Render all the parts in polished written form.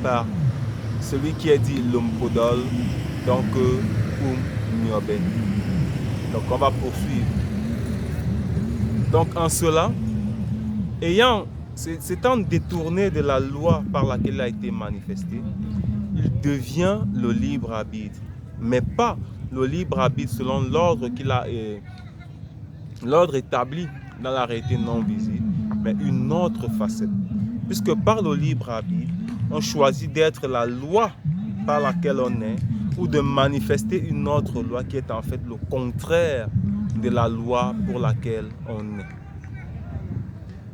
par celui qui est dit l'Ompodol, donc Nioben. Donc on va poursuivre. Donc en cela, s'étant détourné de la loi par laquelle il a été manifesté, il devient le libre arbitre, mais pas le libre arbitre selon l'ordre l'ordre établi dans la réalité non visible, mais une autre facette. Puisque par le libre arbitre, on choisit d'être la loi par laquelle on est, ou de manifester une autre loi qui est en fait le contraire de la loi pour laquelle on est.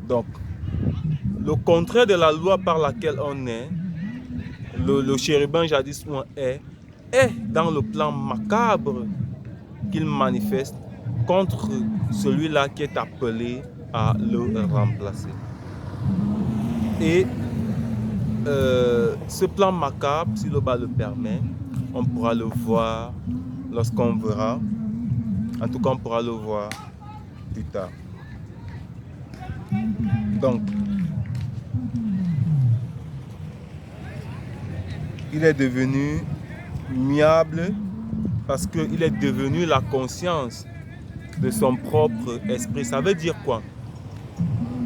Donc, le contraire de la loi par laquelle on est, le chérubin jadis est dans le plan macabre qu'il manifeste contre celui-là qui est appelé à le remplacer. Et ce plan macabre, si le bas le permet, on pourra le voir lorsqu'on verra. En tout cas, on pourra le voir plus tard. Donc, il est devenu muable parce qu'il est devenu la conscience de son propre esprit. Ça veut dire quoi?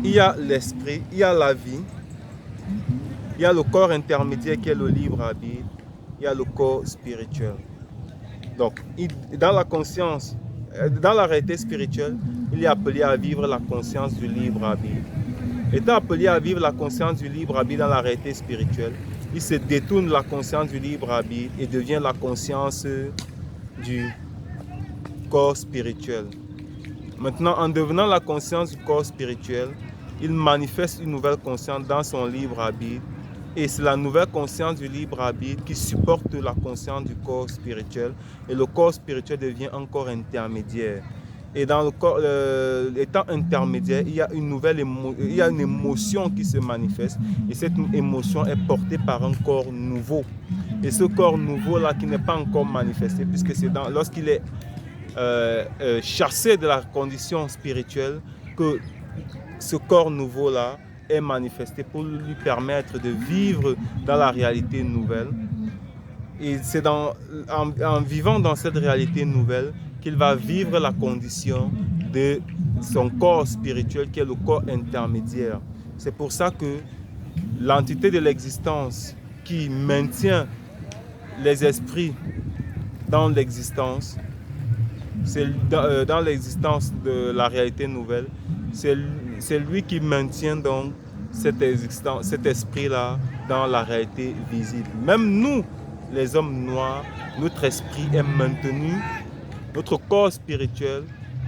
Il y a l'esprit, il y a la vie, il y a le corps intermédiaire qui est le libre arbitre, il y a le corps spirituel. Donc, dans la conscience, dans la réalité spirituelle, il est appelé à vivre la conscience du libre arbitre. Étant appelé à vivre la conscience du libre arbitre dans la réalité spirituelle, il se détourne de la conscience du libre arbitre et devient la conscience du corps spirituel. Maintenant, en devenant la conscience du corps spirituel, il manifeste une nouvelle conscience dans son libre arbitre. Et c'est la nouvelle conscience du libre arbitre qui supporte la conscience du corps spirituel. Et le corps spirituel devient un corps intermédiaire. Et dans le corps, étant intermédiaire, il y a une émotion qui se manifeste. Et cette émotion est portée par un corps nouveau. Et ce corps nouveau-là qui n'est pas encore manifesté, puisque c'est lorsqu'il est chassé de la condition spirituelle que ce corps nouveau-là est manifesté pour lui permettre de vivre dans la réalité nouvelle. Et c'est en vivant dans cette réalité nouvelle qu'il va vivre la condition de son corps spirituel qui est le corps intermédiaire. C'est pour ça que l'entité de l'existence qui maintient les esprits dans l'existence, dans l'existence de la réalité nouvelle, c'est lui qui maintient donc cet esprit-là dans la réalité visible. Même nous, les hommes noirs, notre esprit est maintenu, notre corps spirituel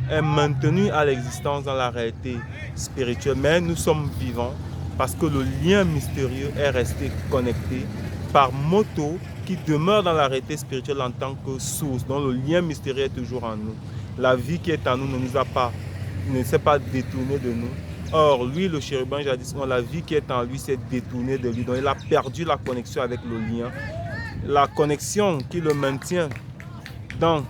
est maintenu à l'existence dans la réalité spirituelle. Mais nous sommes vivants parce que le lien mystérieux est resté connecté par moto qui demeure dans la réalité spirituelle en tant que source. Donc le lien mystérieux est toujours en nous. La vie qui est en nous ne s'est pas détournée de nous. Or, lui, le chérubin jadis, la vie qui est en lui s'est détournée de lui. Donc il a perdu la connexion avec le lien. La connexion qui le maintient dans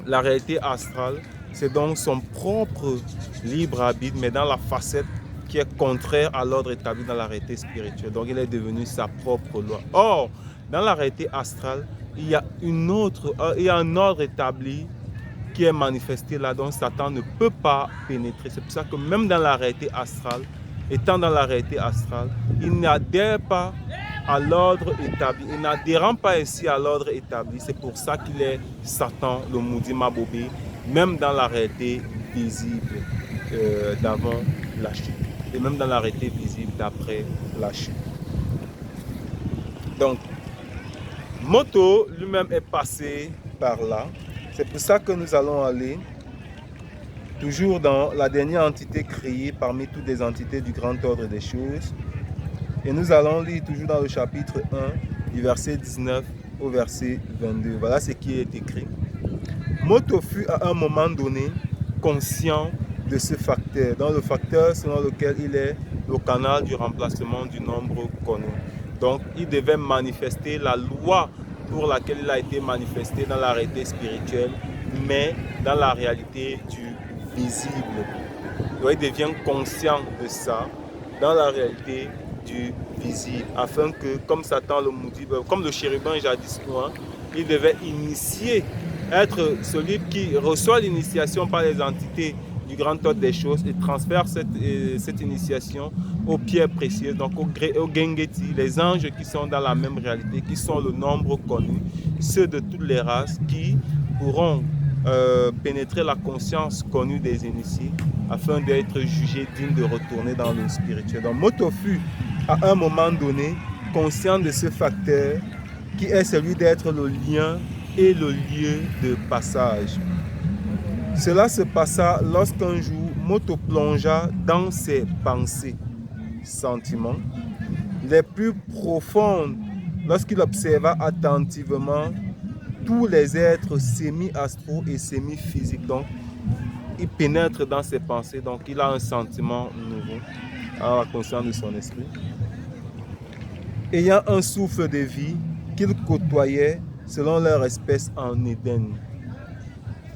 la réalité astrale, c'est donc son propre libre arbitre, mais dans la facette qui est contraire à l'ordre établi dans la réalité spirituelle. Donc il est devenu sa propre loi. Or, dans la réalité astrale, il y a un ordre établi qui est manifesté là, dont Satan ne peut pas pénétrer. C'est pour ça que même dans la réalité astrale, étant dans la réalité astrale, il n'adhère pas à l'ordre établi. Il n'adhère pas ainsi à l'ordre établi. C'est pour ça qu'il est Satan, le maudit Mabobé, même dans la réalité visible d'avant la chute. Et même dans la réalité visible d'après la chute. Donc, Moto lui-même est passé par là. C'est pour ça que nous allons aller toujours dans la dernière entité créée parmi toutes les entités du grand ordre des choses. Et nous allons lire toujours dans le chapitre 1, du verset 19 au verset 22. Voilà ce qui est écrit. Moto fut à un moment donné conscient de ce facteur, dans le facteur selon lequel il est le canal du remplacement du nombre connu. Donc, il devait manifester la loi pour laquelle il a été manifesté dans la réalité spirituelle, mais dans la réalité du visible. Donc, il devient conscient de ça dans la réalité du visible, afin que, comme Satan le maudit, comme le chérubin jadis loin, il devait initier, être celui qui reçoit l'initiation par les entités du grand ordre des choses et transfère cette initiation aux pierres précieuses, donc aux Gengeti, les anges qui sont dans la même réalité, qui sont le nombre connu, ceux de toutes les races qui pourront pénétrer la conscience connue des initiés afin d'être jugés dignes de retourner dans le spirituel. Donc Moto fut à un moment donné conscient de ce facteur qui est celui d'être le lien et le lieu de passage. Cela se passa lorsqu'un jour Moto plongea dans ses pensées, sentiments les plus profondes lorsqu'il observa attentivement tous les êtres semi-astro et semi-physiques. Donc, il pénètre dans ses pensées, donc il a un sentiment nouveau à la conscience de son esprit. Ayant un souffle de vie qu'il côtoyait selon leur espèce en Éden.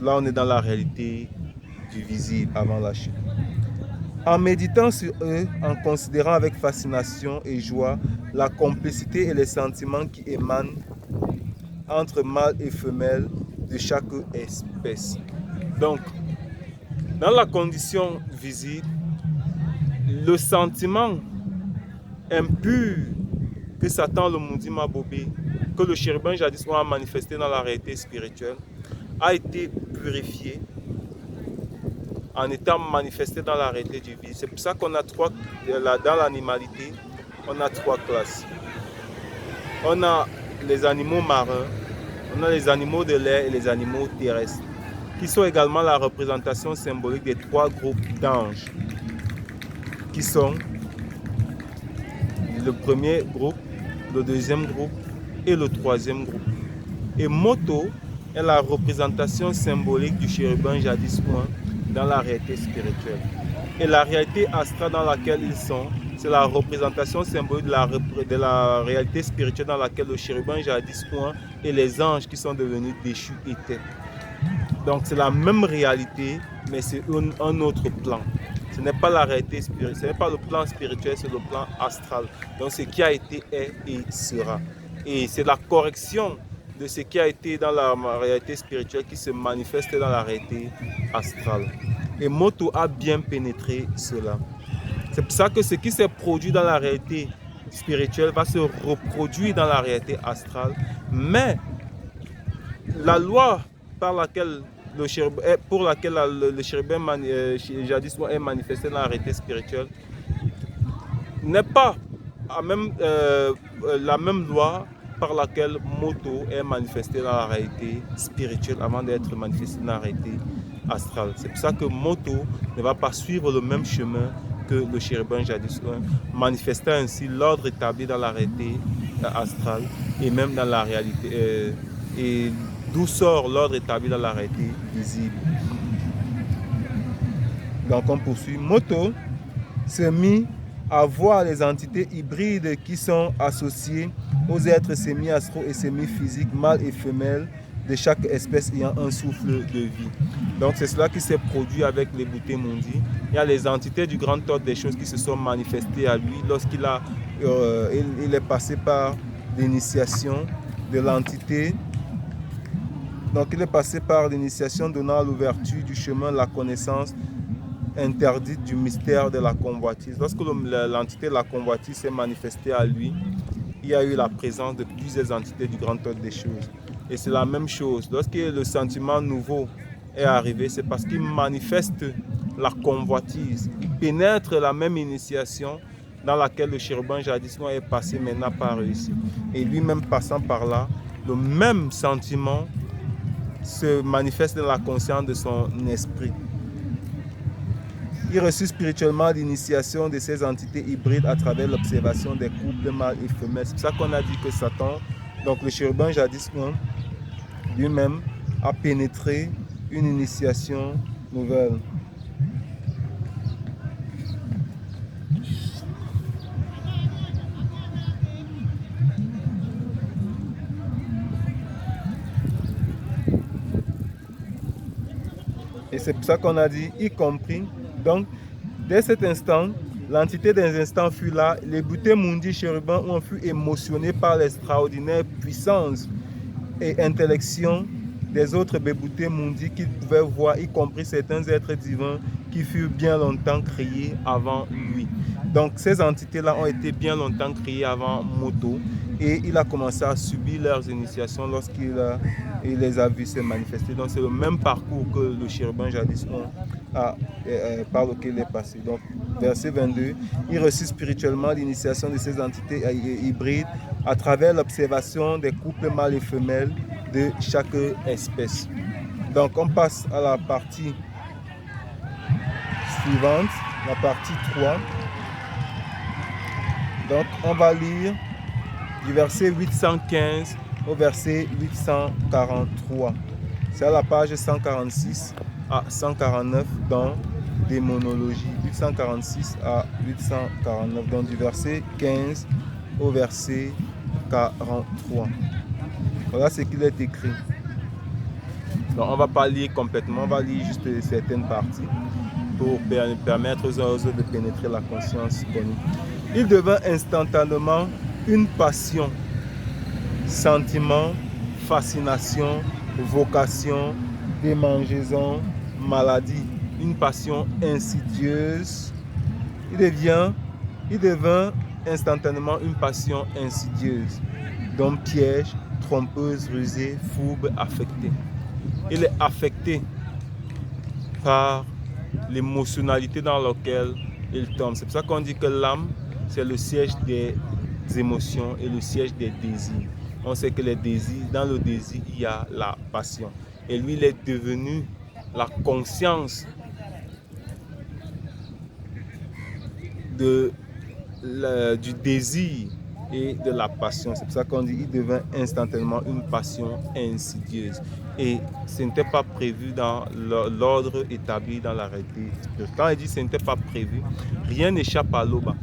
Là, on est dans la réalité du visible avant la chute. En méditant sur eux, en considérant avec fascination et joie la complicité et les sentiments qui émanent entre mâles et femelles de chaque espèce. Donc, dans la condition visible, le sentiment impur que Satan le maudit m'a bobé, que le chérubin jadis a manifesté dans la réalité spirituelle, a été purifié en étant manifesté dans la réalité du vie. C'est pour ça qu'on a dans l'animalité, on a trois classes. On a les animaux marins, on a les animaux de l'air et les animaux terrestres, qui sont également la représentation symbolique des trois groupes d'anges, qui sont le premier groupe, le deuxième groupe et le troisième groupe. Et Moto est la représentation symbolique du chérubin jadis loin dans la réalité spirituelle. Et la réalité astrale dans laquelle ils sont, c'est la représentation symbolique de la réalité spirituelle dans laquelle le chérubin jadis loin et les anges qui sont devenus déchus étaient. Donc c'est la même réalité, mais c'est un autre plan. Ce n'est pas la réalité spirituelle, ce n'est pas le plan spirituel, c'est le plan astral. Donc ce qui a été est et sera. Et c'est la correction de ce qui a été dans la réalité spirituelle qui se manifeste dans la réalité astrale. Et Moto a bien pénétré cela. C'est pour ça que ce qui s'est produit dans la réalité spirituelle va se reproduire dans la réalité astrale. Mais la loi par laquelle pour laquelle le chérubin jadis est manifesté dans la réalité spirituelle n'est pas la même loi par laquelle Moto est manifesté dans la réalité spirituelle avant d'être manifesté dans la réalité astrale. C'est pour ça que Moto ne va pas suivre le même chemin que le chérubin jadis manifestant ainsi l'ordre établi dans la réalité astrale et même dans la réalité et d'où sort l'ordre établi dans la réalité visible. Donc on poursuit. Moto se mit à voir les entités hybrides qui sont associées aux êtres semi-astro et semi-physiques, mâles et femelles, de chaque espèce ayant un souffle de vie. Donc c'est cela qui s'est produit avec les Bouté Mundi. Il y a les entités du grand ordre des choses qui se sont manifestées à lui lorsqu'il il est passé par l'initiation de l'entité. Donc il est passé par l'initiation donnant l'ouverture du chemin de la connaissance interdite du mystère de la convoitise. Lorsque l'entité de la convoitise s'est manifestée à lui, il y a eu la présence de plusieurs entités du grand ordre des choses. Et c'est la même chose. Lorsque le sentiment nouveau est arrivé, c'est parce qu'il manifeste la convoitise. Il pénètre la même initiation dans laquelle le chérubin jadis est passé mais n'a pas réussi. Et lui-même passant par là, le même sentiment se manifeste dans la conscience de son esprit. Il reçut spirituellement l'initiation de ces entités hybrides à travers l'observation des couples mâles et femelles. C'est pour ça qu'on a dit que Satan, donc le chérubin jadis lui-même, a pénétré une initiation nouvelle. Et c'est pour ça qu'on a dit, y compris. Donc, dès cet instant, L'entité des instants fut là. Les Boutés Mundi chérubins ont fut émotionnés par l'extraordinaire puissance et intellection des autres Béboutés Mundi qu'ils pouvaient voir, y compris certains êtres divins qui furent bien longtemps créés avant lui. Donc ces entités-là ont été bien longtemps créées avant Moto et il a commencé à subir leurs initiations lorsqu'il les a vus se manifester. Donc c'est le même parcours que le chérubin jadis par lequel il est passé. Donc verset 22, il reçut spirituellement l'initiation de ces entités hybrides à travers l'observation des couples mâles et femelles de chaque espèce. Donc on passe à la partie suivante, la partie 3. Donc on va lire du verset 815 au verset 843. C'est à la page 146 à 149 dans Démonologie. 846 à 849, donc du verset 15 au verset 43. Voilà ce qu'il est écrit. Donc on ne va pas lire complètement, on va lire juste certaines parties pour permettre aux autres de pénétrer la conscience connue. Il devint instantanément une passion, sentiment, fascination, vocation, démangeaison, maladie, une passion insidieuse. Il devint instantanément une passion insidieuse, donc piège, trompeuse, rusée, fourbe, affectée. Il est affecté par l'émotionnalité dans laquelle il tombe. C'est pour ça qu'on dit que l'âme, c'est le siège des émotions et le siège des désirs. On sait que les désirs, dans le désir, il y a la passion. Et lui, il est devenu la conscience du désir et de la passion. C'est pour ça qu'on dit qu'il devint instantanément une passion insidieuse. Et ce n'était pas prévu dans l'ordre établi dans la réalité. Quand il dit que ce n'était pas prévu, rien n'échappe à l'Oba.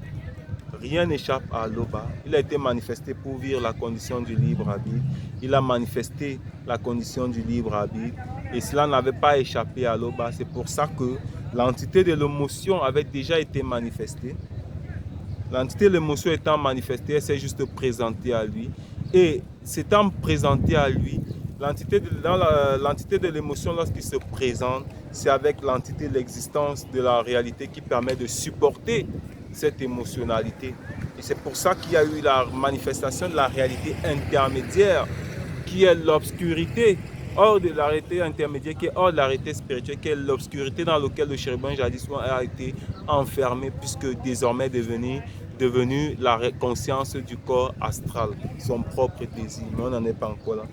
Rien n'échappe à l'Oba. Il a été manifesté pour vivre la condition du libre arbitre. Il a manifesté la condition du libre arbitre. Et cela n'avait pas échappé à l'Oba. C'est pour ça que l'entité de l'émotion avait déjà été manifestée. L'entité de l'émotion étant manifestée, elle s'est juste présentée à lui. Et s'étant présentée à lui, l'entité de l'émotion, lorsqu'il se présente, c'est avec l'entité de l'existence de la réalité qui permet de supporter cette émotionnalité. Et c'est pour ça qu'il y a eu la manifestation de la réalité intermédiaire, qui est l'obscurité, hors de la réalité intermédiaire, qui est hors de la réalité spirituelle, qui est l'obscurité dans laquelle le chérubin jadis a été enfermé, puisque désormais devenu la conscience du corps astral, son propre désir. Mais on n'en est pas encore là.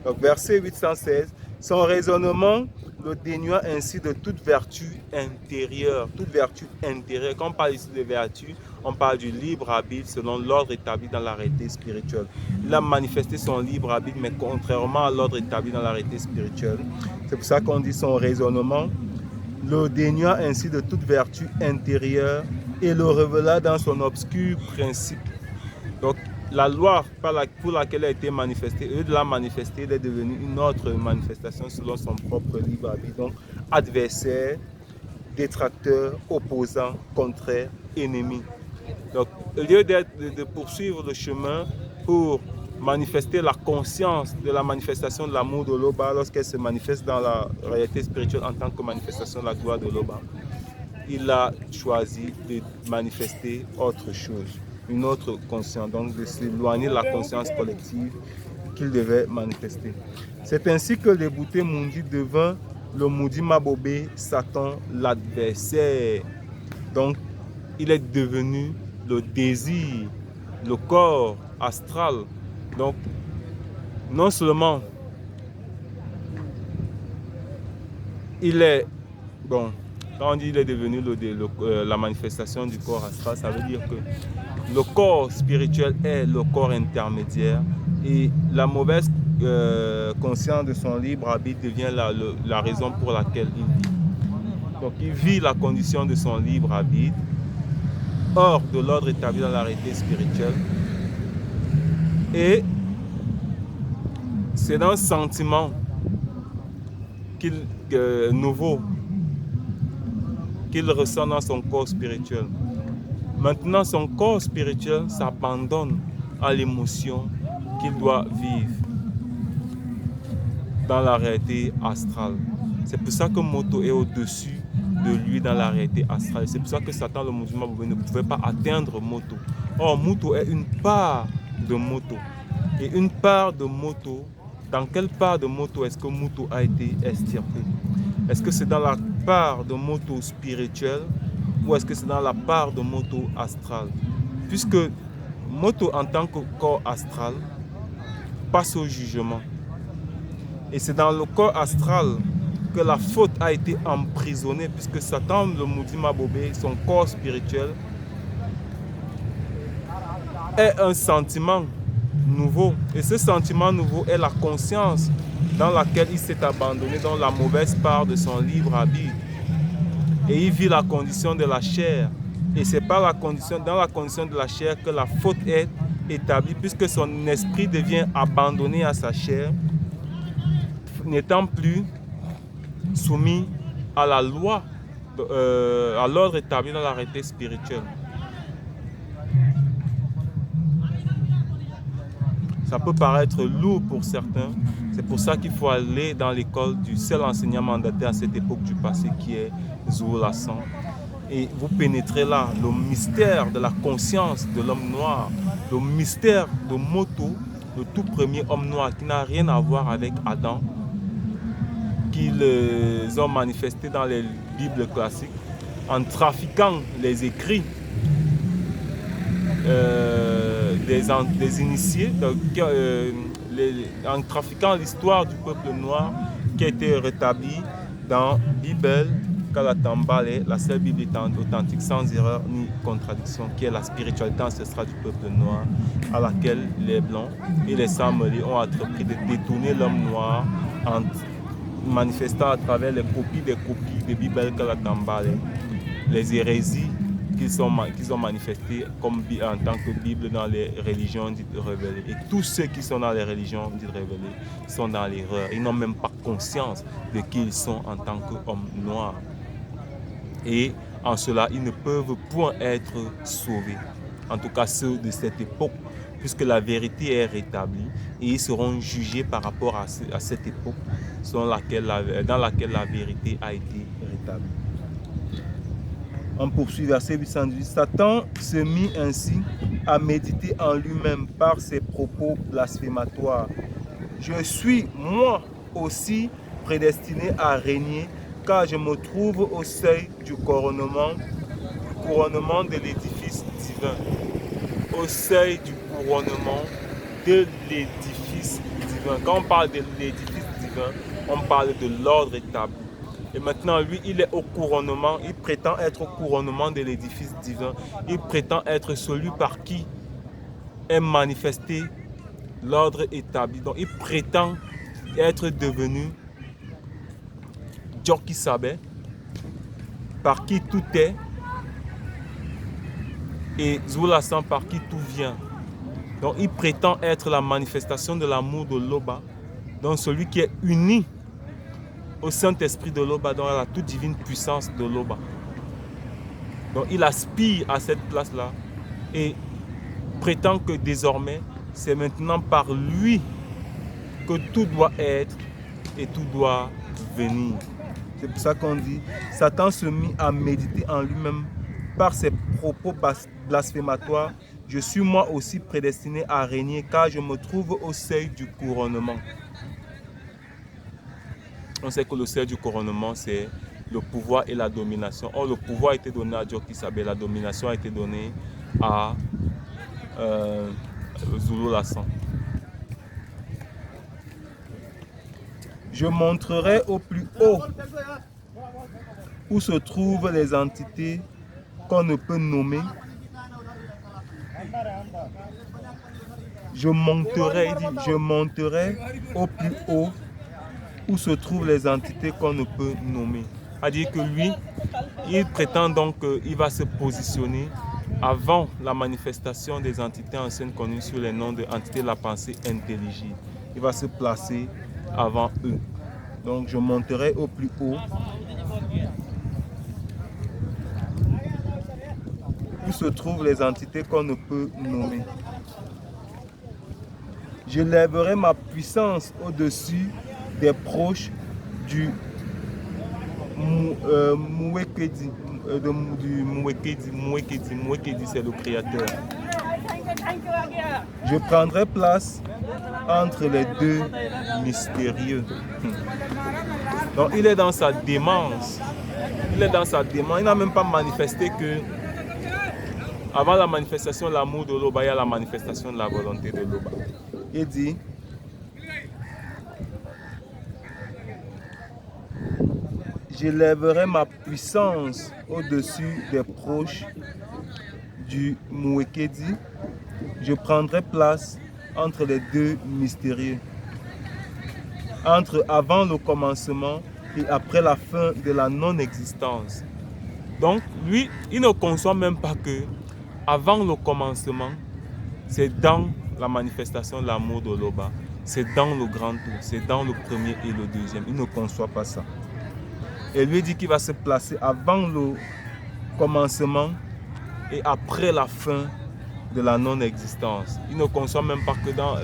Donc verset 816, son raisonnement le dénuant ainsi de toute vertu intérieure. Toute vertu intérieure. Quand on parle ici de vertu, on parle du libre arbitre selon l'ordre établi dans la réalité spirituelle. Il a manifesté son libre arbitre, mais contrairement à l'ordre établi dans la réalité spirituelle. C'est pour ça qu'on dit son raisonnement le dénuant ainsi de toute vertu intérieure et le révéla dans son obscur principe. Donc, la loi pour laquelle elle a été manifestée, au lieu de la manifester, elle est devenue une autre manifestation selon son propre libre arbitre. Donc, adversaire, détracteur, opposant, contraire, ennemi. Donc, au lieu de poursuivre le chemin pour manifester la conscience de la manifestation de l'amour de l'Oba lorsqu'elle se manifeste dans la réalité spirituelle en tant que manifestation de la gloire de l'Oba, il a choisi de manifester autre chose, une autre conscience, donc de s'éloigner de la conscience collective qu'il devait manifester. C'est ainsi que les Boutés Mundi devint le Moudi Mabobé, Satan, l'adversaire. Donc, il est devenu le désir, le corps astral. Donc, non seulement il est, bon, quand on dit qu'il est devenu la manifestation du corps astral, ça veut dire que le corps spirituel est le corps intermédiaire et la mauvaise conscience de son libre arbitre devient la raison pour laquelle il vit. Donc, il vit la condition de son libre arbitre hors de l'ordre établi dans la réalité spirituelle. Et c'est dans un sentiment nouveau qu'il ressent dans son corps spirituel. Maintenant, son corps spirituel s'abandonne à l'émotion qu'il doit vivre dans la réalité astrale. C'est pour ça que Moto est au-dessus de lui dans la réalité astrale. C'est pour ça que Satan, le musulman, ne pouvait pas atteindre Moto. Or, Moto est une part de Moto. Et une part de Moto, dans quelle part de Moto est-ce que Moto a été extirpé? Est-ce que c'est dans la part de Moto spirituelle ou est-ce que c'est dans la part de Moto astrale? Puisque Moto, en tant que corps astral, passe au jugement. Et c'est dans le corps astral que la faute a été emprisonnée, puisque Satan, le Maudit Mabobé, son corps spirituel, est un sentiment nouveau. Et ce sentiment nouveau est la conscience dans laquelle il s'est abandonné dans la mauvaise part de son libre arbitre. Et il vit la condition de la chair. Et c'est dans la condition de la chair que la faute est établie, puisque son esprit devient abandonné à sa chair, n'étant plus soumis à la loi, à l'ordre établi dans la réalité spirituelle. Ça peut paraître lourd pour certains. C'est pour ça qu'il faut aller dans l'école du seul enseignant mandataire à cette époque du passé qui est Zulu Lassan. Et vous pénétrez là le mystère de la conscience de l'homme noir, le mystère de Moto, le tout premier homme noir qui n'a rien à voir avec Adam, qu'ils ont manifesté dans les Bibles classiques en trafiquant les écrits des initiés, en trafiquant l'histoire du peuple noir qui a été rétablie dans Bible Kalatambale, la seule Bible authentique sans erreur ni contradiction, qui est la spiritualité ancestrale du peuple noir, à laquelle les Blancs et les Sammelés ont entrepris de détourner l'homme noir en manifestant à travers les copies de Bible Kalatambale les hérésies qu'ils ont manifestées comme en tant que Bible dans les religions dites révélées. Et tous ceux qui sont dans les religions dites révélées sont dans l'erreur. Ils n'ont même pas conscience de qui ils sont en tant qu'hommes noirs. Et en cela, ils ne peuvent point être sauvés. En tout cas, ceux de cette époque, puisque la vérité est rétablie et ils seront jugés par rapport à cette époque dans laquelle la vérité a été rétablie. On poursuit verset 818. Satan se mit ainsi à méditer en lui-même par ses propos blasphématoires. Je suis moi aussi prédestiné à régner, car je me trouve au seuil du couronnement de l'édifice divin. Au seuil du couronnement de l'édifice divin. Quand on parle de l'édifice divin, on parle de l'ordre établi. Et maintenant, lui, il est au couronnement, il prétend être au couronnement de l'édifice divin. Il prétend être celui par qui est manifesté l'ordre établi. Donc, il prétend être devenu Djoki Sabé, par qui tout est, et Zulu Lassan, par qui tout vient. Donc, il prétend être la manifestation de l'amour de Loba, donc celui qui est uni au Saint-Esprit de Loba, dans la toute divine puissance de Loba. Donc il aspire à cette place-là et prétend que désormais, c'est maintenant par lui que tout doit être et tout doit venir. C'est pour ça qu'on dit, Satan se mit à méditer en lui-même par ses propos blasphématoires. Je suis moi aussi prédestiné à régner, car je me trouve au seuil du couronnement. On sait que le seuil du couronnement, c'est le pouvoir et la domination. Or, le pouvoir a été donné à Djoki Sabé, la domination a été donnée à Zulu Lassan. Je montrerai au plus haut où se trouvent les entités qu'on ne peut nommer. Je monterai au plus haut où se trouvent les entités qu'on ne peut nommer. C'est-à-dire que lui, il prétend donc qu'il va se positionner avant la manifestation des entités anciennes connues sous les noms d'entités de la pensée intelligible. Il va se placer avant eux. Donc je monterai au plus haut où se trouvent les entités qu'on ne peut nommer. Je lèverai ma puissance au-dessus des proches du Muwekedi. Muwekedi, c'est le créateur. Je prendrai place entre les deux mystérieux. Donc il est dans sa démence. Il est dans sa démence. Il n'a même pas manifesté que avant la manifestation de l'amour de Loba, il y a la manifestation de la volonté de Loba. Il dit, je lèverai ma puissance au-dessus des proches du Muwekedi. Je prendrai place entre les deux mystérieux, entre avant le commencement et après la fin de la non-existence. Donc, lui, il ne conçoit même pas que avant le commencement, c'est dans la manifestation de l'amour de Loba, c'est dans le grand tour, c'est dans le premier et le deuxième. Il ne conçoit pas ça. Et lui dit qu'il va se placer avant le commencement et après la fin de la non-existence. Il ne conçoit même pas que dans...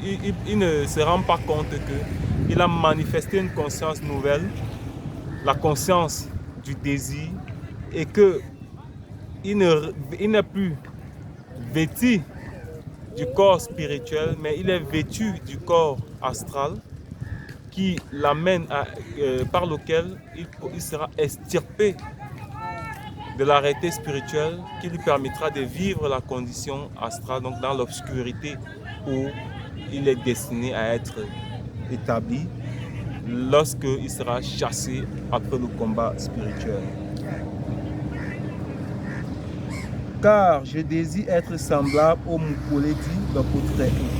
il ne se rend pas compte qu'il a manifesté une conscience nouvelle, la conscience du désir, et qu'il n'est plus vêtu du corps spirituel, mais il est vêtu du corps astral qui l'amène par lequel il sera extirpé de l'arrêté spirituel qui lui permettra de vivre la condition astrale, donc dans l'obscurité où il est destiné à être établi lorsqu'il sera chassé après le combat spirituel. Car je désire être semblable au Mukoledi, le très haut.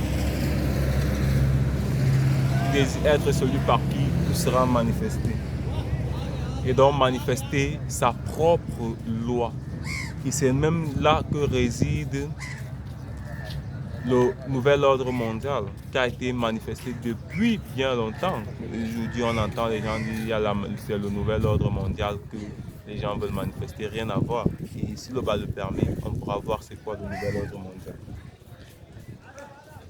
Je désire être celui par qui il sera manifesté. Et donc manifester sa propre loi. Et c'est même là que réside le nouvel ordre mondial qui a été manifesté depuis bien longtemps. Aujourd'hui, on entend les gens dire c'est le nouvel ordre mondial que les gens veulent manifester, rien à voir. Et si le bas le permet, on pourra voir c'est quoi le nouvel ordre mondial.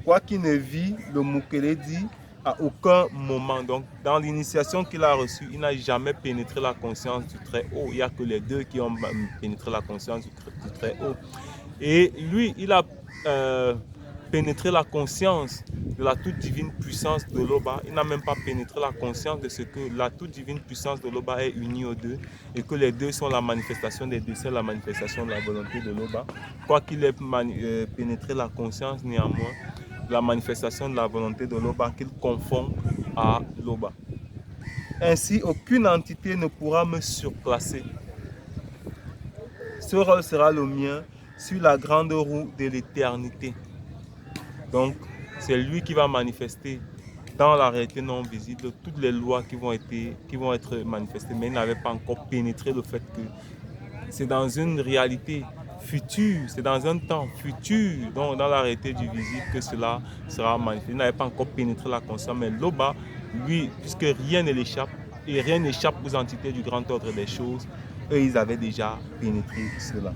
Quoi qu'il ne vit, le Mukoledi à aucun moment. Donc, dans l'initiation qu'il a reçue, il n'a jamais pénétré la conscience du très haut. Il n'y a que les deux qui ont pénétré la conscience du très haut. Et lui, il a pénétré la conscience de la toute divine puissance de Loba. Il n'a même pas pénétré la conscience de ce que la toute divine puissance de Loba est unie aux deux et que les deux sont la manifestation des deux, c'est la manifestation de la volonté de Loba. Quoi qu'il ait pénétré la conscience, néanmoins, la manifestation de la volonté de Loba qu'il confond à Loba. Ainsi, aucune entité ne pourra me surclasser. Ce rôle sera le mien sur la grande roue de l'éternité. Donc, c'est lui qui va manifester dans la réalité non visible toutes les lois qui vont être manifestées. Mais il n'avait pas encore pénétré le fait que c'est dans une réalité futur, c'est dans un temps futur, donc dans la réalité du visible que cela sera manifesté. Il n'avait pas encore pénétré la conscience, mais Loba, lui, puisque rien ne l'échappe, et rien n'échappe aux entités du grand ordre des choses, eux, ils avaient déjà pénétré cela.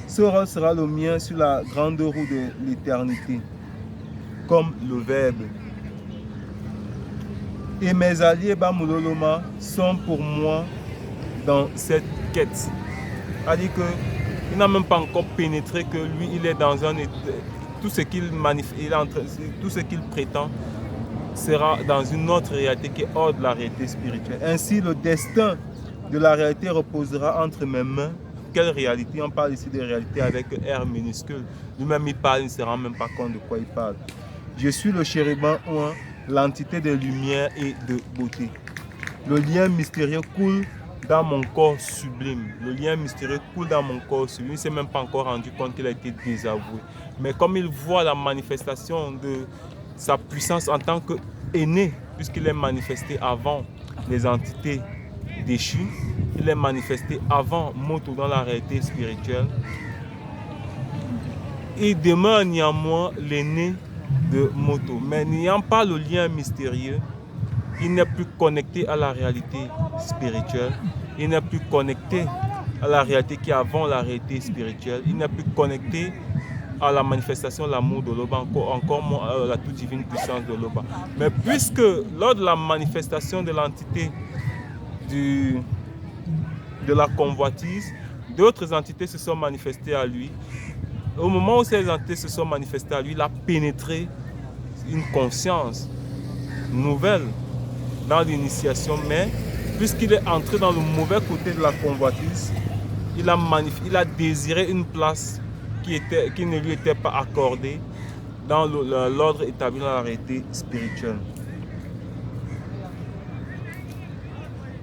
Ce rôle sera le mien sur la grande roue de l'éternité, comme le Verbe. Et mes alliés Bamuloloma sont pour moi dans cette quête. C'est-à-dire qu'il n'a même pas encore pénétré que lui, il est dans un état, tout ce qu'il prétend sera dans une autre réalité qui est hors de la réalité spirituelle. Ainsi, le destin de la réalité reposera entre mes mains. Quelle réalité? On parle ici de réalité avec R minuscule. Lui-même, il parle, il ne se rend même pas compte de quoi il parle. Je suis le chérubin ouin, l'entité de lumière et de beauté. Le lien mystérieux coule dans mon corps sublime. Le lien mystérieux coule dans mon corps sublime. Il ne s'est même pas encore rendu compte qu'il a été désavoué. Mais comme il voit la manifestation de sa puissance en tant qu'aîné, puisqu'il est manifesté avant les entités déchues, il est manifesté avant Moto dans la réalité spirituelle. Il demeure néanmoins l'aîné de Moto. Mais n'ayant pas le lien mystérieux, il n'est plus connecté à la réalité spirituelle. il n'est plus connecté à la réalité qui est avant la réalité spirituelle. Il n'est plus connecté à la manifestation de l'amour de l'Oba, encore moins à la toute divine puissance de l'Oba. Mais puisque lors de la manifestation de l'entité de la convoitise, d'autres entités se sont manifestées à lui. Au moment où ces entités se sont manifestées à lui, il a pénétré une conscience nouvelle dans l'initiation, mais puisqu'il est entré dans le mauvais côté de la convoitise, il a désiré une place qui ne lui était pas accordée dans l'ordre établi dans la réalité spirituelle.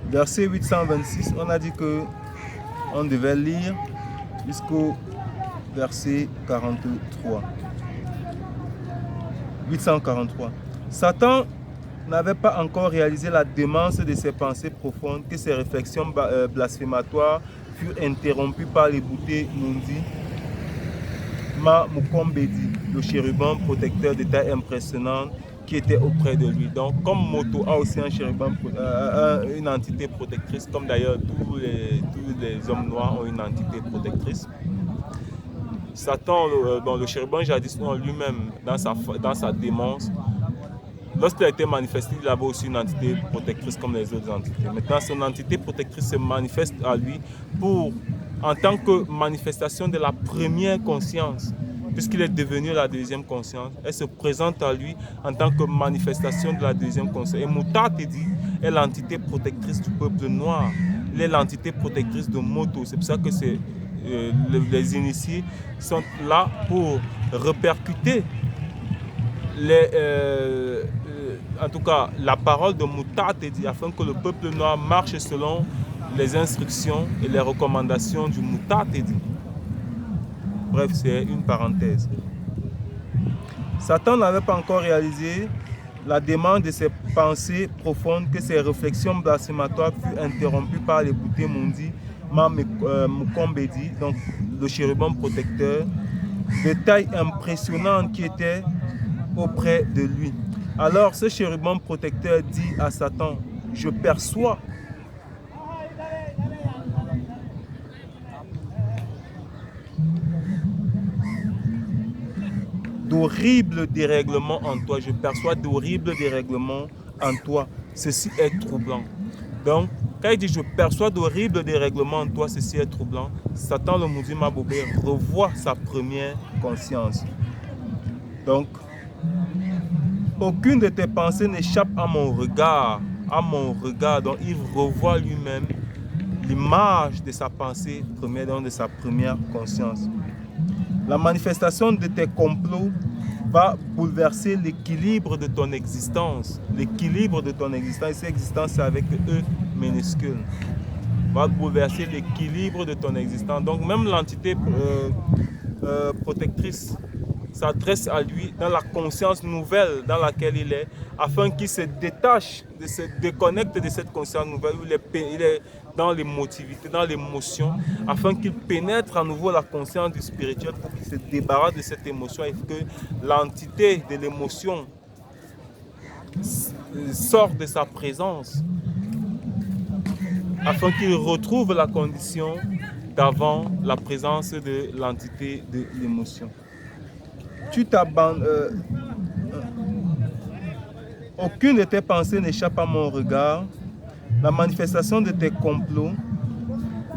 Verset 826, on a dit que on devait lire jusqu'au verset 43. 843. Satan n'avait pas encore réalisé la démence de ses pensées profondes, que ses réflexions blasphématoires furent interrompues par les bouteilles Mundi Ma Mukombedi, le chérubin protecteur de taille impressionnante qui était auprès de lui. Donc, comme Moto a aussi un chérubin, une entité protectrice, comme d'ailleurs tous les hommes noirs ont une entité protectrice. Satan, le chérubin jadis en lui-même, dans sa démence, lorsqu'il a été manifesté, il avait aussi une entité protectrice comme les autres entités. Maintenant, son entité protectrice se manifeste à lui en tant que manifestation de la première conscience, puisqu'il est devenu la deuxième conscience. Elle se présente à lui en tant que manifestation de la deuxième conscience. Et Mutatedi est l'entité protectrice du peuple noir. Elle est l'entité protectrice de Moto. C'est pour ça que les initiés sont là pour répercuter en tout cas la parole de Mutatedi, afin que le peuple noir marche selon les instructions et les recommandations du Mutatedi. Bref, c'est une parenthèse. Satan n'avait pas encore réalisé la demande de ses pensées profondes, que ses réflexions blasphématoires furent interrompues par les bouteilles Mundi Ma Mukombedi, donc le chérubin protecteur, de taille impressionnante qui était auprès de lui. Alors ce chérubin protecteur dit à Satan, je perçois d'horribles dérèglements en toi. Je perçois d'horribles dérèglements en toi. Ceci est troublant. Donc, quand il dit je perçois d'horribles dérèglements en toi, ceci est troublant, Satan le Mundi Ma Bobé revoit sa première conscience. Donc, aucune de tes pensées n'échappe à mon regard. Donc, il revoit lui-même l'image de sa pensée première, donc de sa première conscience. La manifestation de tes complots va bouleverser l'équilibre de ton existence. L'équilibre de ton existence, cette existence c'est avec E minuscule, va bouleverser l'équilibre de ton existence. Donc même l'entité protectrice s'adresse à lui dans la conscience nouvelle dans laquelle il est, afin qu'il se détache, se déconnecte de cette conscience nouvelle où il est dans l'émotivité, dans l'émotion, afin qu'il pénètre à nouveau la conscience du spirituel pour qu'il se débarrasse de cette émotion et que l'entité de l'émotion sorte de sa présence, afin qu'il retrouve la condition d'avant la présence de l'entité de l'émotion. Tu t'abandonnes. Aucune de tes pensées n'échappe à mon regard. La manifestation de tes complots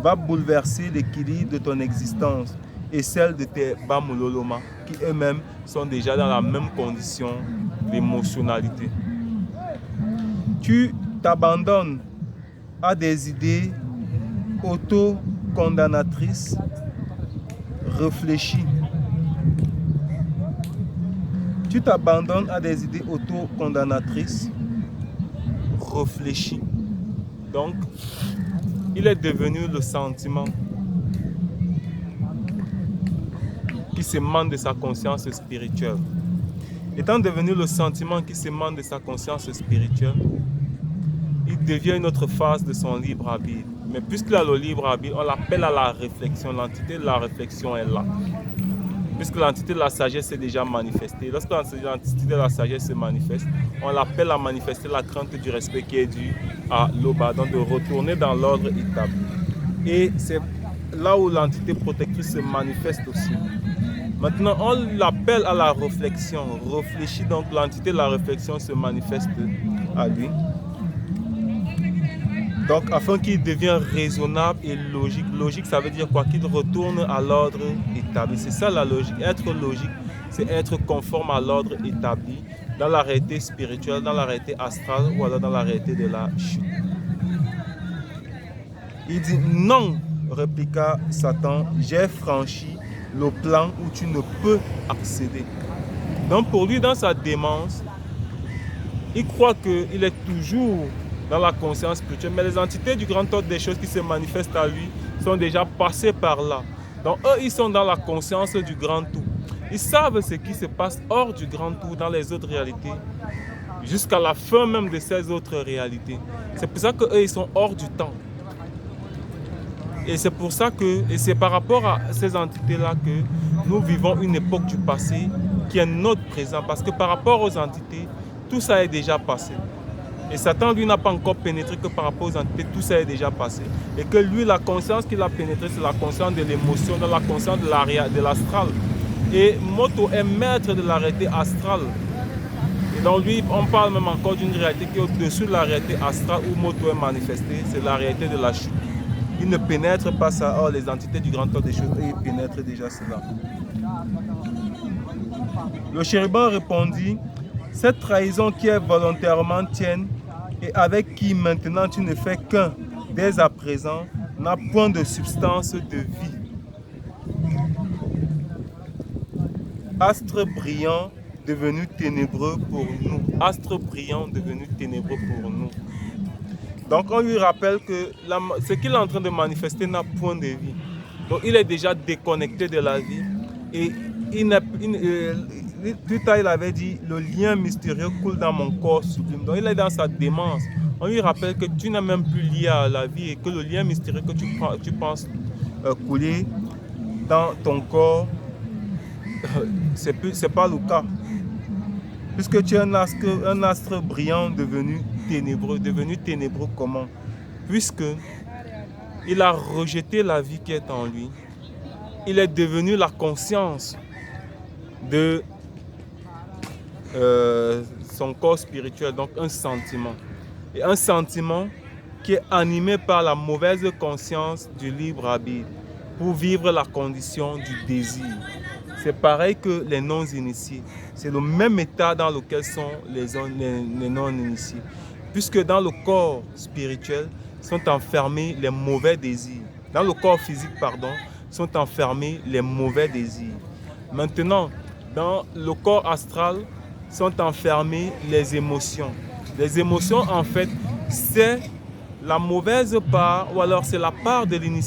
va bouleverser l'équilibre de ton existence et celle de tes Bamuloloma, qui eux-mêmes sont déjà dans la même condition d'émotionnalité. Tu t'abandonnes à des idées auto-condamnatrices, réfléchies. Tu t'abandonnes à des idées auto-condamnatrices, réfléchies. Donc, il est devenu le sentiment qui s'émane de sa conscience spirituelle. Étant devenu le sentiment qui s'émane de sa conscience spirituelle, il devient une autre phase de son libre arbitre. Mais puisqu'il a le libre arbitre, on l'appelle à la réflexion. L'entité de la réflexion est là. puisque l'entité de la sagesse est déjà manifestée. Lorsque l'entité de la sagesse se manifeste, on l'appelle à manifester la crainte du respect qui est due à l'Oba, donc de retourner dans l'ordre établi. Et c'est là où l'entité protectrice se manifeste aussi. Maintenant, on l'appelle à la réflexion. Réfléchit, donc l'entité de la réflexion se manifeste à lui. Donc, afin qu'il devienne raisonnable et logique. Logique, ça veut dire quoi? Qu'il retourne à l'ordre établi. C'est ça la logique. Être logique, c'est être conforme à l'ordre établi dans la réalité spirituelle, dans la réalité astrale ou alors dans la réalité de la chute. Il dit non, répliqua Satan, j'ai franchi le plan où tu ne peux accéder. Donc pour lui, dans sa démence, il croit qu'il est toujours dans la conscience spirituelle, mais les entités du grand ordre des choses qui se manifestent à lui sont déjà passées par là. Donc eux, ils sont dans la conscience du grand tout. Ils savent ce qui se passe hors du grand tout dans les autres réalités, jusqu'à la fin même de ces autres réalités. C'est pour ça qu'eux, ils sont hors du temps. Et c'est pour ça que, et c'est par rapport à ces entités-là que nous vivons une époque du passé qui est notre présent. Parce que par rapport aux entités, tout ça est déjà passé. Et Satan, lui, n'a pas encore pénétré que par rapport aux entités, tout ça est déjà passé. Et que lui, la conscience qu'il a pénétrée, c'est la conscience de l'émotion, la conscience de l'astral. Et Moto est maître de la réalité astrale. Et donc lui, on parle même encore d'une réalité qui est au-dessus de la réalité astrale où Moto est manifesté, c'est la réalité de la chute. Il ne pénètre pas ça. Or, les entités du grand ordre des choses, ils pénètrent déjà cela. Le chérubin répondit, cette trahison qui est volontairement tienne et avec qui maintenant tu ne fais qu'un dès à présent n'a point de substance de vie. Astre brillant devenu ténébreux pour nous. Astre brillant devenu ténébreux pour nous. Donc on lui rappelle que ce qu'il est en train de manifester n'a point de vie. Donc il est déjà déconnecté de la vie. Et plus tard il avait dit, le lien mystérieux coule dans mon corps sublime. Donc il est dans sa démence. On lui rappelle que tu n'es même plus lié à la vie et que le lien mystérieux que tu penses couler dans ton corps, c'est pas le cas. Puisque tu es un astre brillant devenu ténébreux comment? Puisque il a rejeté la vie qui est en lui, il est devenu la conscience de son corps spirituel, donc un sentiment. Et un sentiment qui est animé par la mauvaise conscience du libre arbitre pour vivre la condition du désir. C'est pareil que les non-initiés. C'est le même état dans lequel sont les non-initiés. Puisque dans le corps spirituel sont enfermés les mauvais désirs. Dans le corps physique, sont enfermés les mauvais désirs. Maintenant, dans le corps astral sont enfermées les émotions. Les émotions, en fait, c'est la mauvaise part, ou alors c'est la part de l'initiation